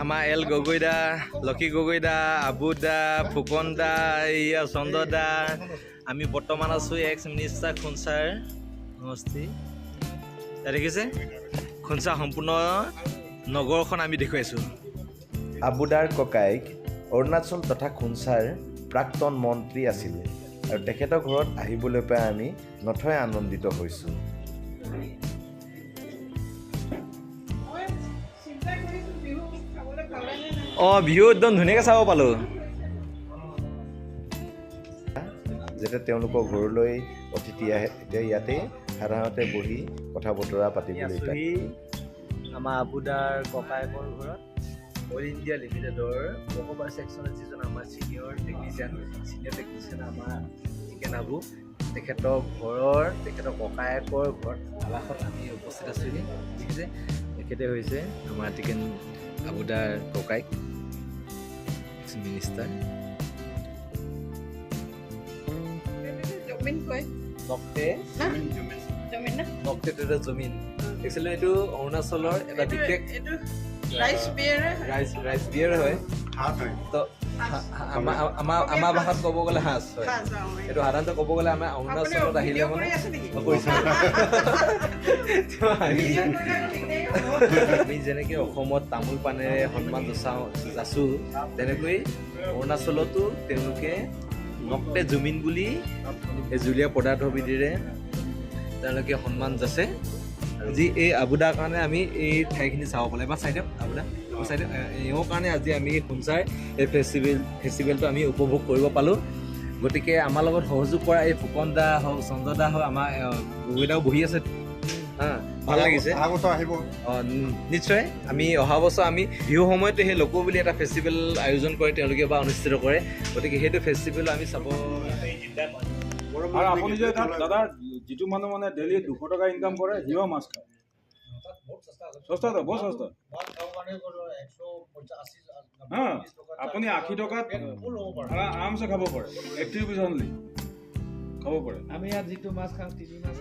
আমাৰ এল গগৈ দা, লক্ষী গগৈ দা, আবু দা, ফুকন দা, ইয়া চন্দ্ৰ দা, আমি বৰ্তমান আছোঁ এক্স মিনিষ্টাৰ খুনচাৰ সমষ্টি। দেখিছে খুনচা সম্পূৰ্ণ নগৰখন আমি দেখুৱাইছোঁ। আবুদাৰ ককাইক অৰুণাচল তথা খুনচাৰ প্ৰাক্তন মন্ত্ৰী আছিল আৰু তেখেতৰ ঘৰত আহিবলৈ পাই আমি নথৈ আনন্দিত হৈছোঁ। বিহু একদম ধুনীয়াকৈ চাব পালোঁ। যেতিয়া তেওঁলোকৰ ঘৰলৈ অতিথি আহে তেতিয়া ইয়াতে সাধাৰণতে বহি কথা বতৰা পাতিবলৈ আমাৰ আবুদাৰ ককায়েকৰ ঘৰত অল ইণ্ডিয়া লিমিটেডৰ বকবাৰ ছেকশ্যনত যিজন আমাৰ ছিনিয়ৰ টেকনিচিয়ান আমাৰ চিকেন আবু, তেখেতৰ ককায়েকৰ ঘৰত আৱাসত আমি উপস্থিত আছোঁ। ঠিক আছে, তেখেতে হৈছে আমাৰ চিকেন আবুদাৰ ককায়েক মিনিষ্টাৰ জমিন। একচুৱেলি এইটো অৰুণাচলৰ এটা বিশেষ ৰাইচ বিয়েৰ হয়। তো আমাৰ ভাষাত ক'ব গ'লে সাঁজ হয়। এইটো সাধাৰণতে ক'ব গ'লে আমাৰ অৰুণাচলত আহিলে মানে আমি যেনেকৈ অসমত তামোল পানেৰে সন্মান যাচোঁ, তেনেকৈ অৰুণাচলতো তেওঁলোকে নক্তে জমিন বুলি এই জুলীয়া পদাৰ্থবিধিৰে তেওঁলোকে সন্মান যাচে। যি এই আবুদাৰ কাৰণে আমি এই ঠাইখিনি চাব পালোঁ। এবাৰ চাই দিয়ক আবুদা, চাই দিয়ক। এওঁৰ কাৰণে আজি আমি খুনচাৰ এই ফেষ্টিভেলটো আমি উপভোগ কৰিব পালোঁ। গতিকে আমাৰ লগত সহযোগ কৰা এই ফুকন দা হওক, চন্দ্ৰ দা হওক, আমাৰ গগৈদাও বহি আছে। ভাল লাগিছে। নিশ্চয় আমি অহা বছৰ আমি বিহু সময়তো সেই লোক বুলি এটা ফেষ্টিভেল আয়োজন কৰে তেওঁলোকে বা অনুষ্ঠিত কৰে। গতিকে সেইটো ফেষ্টিভেল আমি চাব। আৰু আপুনি যে দাদা যিটো মানুহ মানে ডেইলি 200 টকা ইনকাম কৰে, সিও মাছ খায়। সস্তাটো বহুত সস্তা। আপুনি 80 টকাত আৰামছে খাব পাৰে। 80 ৰুপিজ অনলি খাব পাৰে। আমি ইয়াত যিটো মাছ খাওঁ 3 মাছ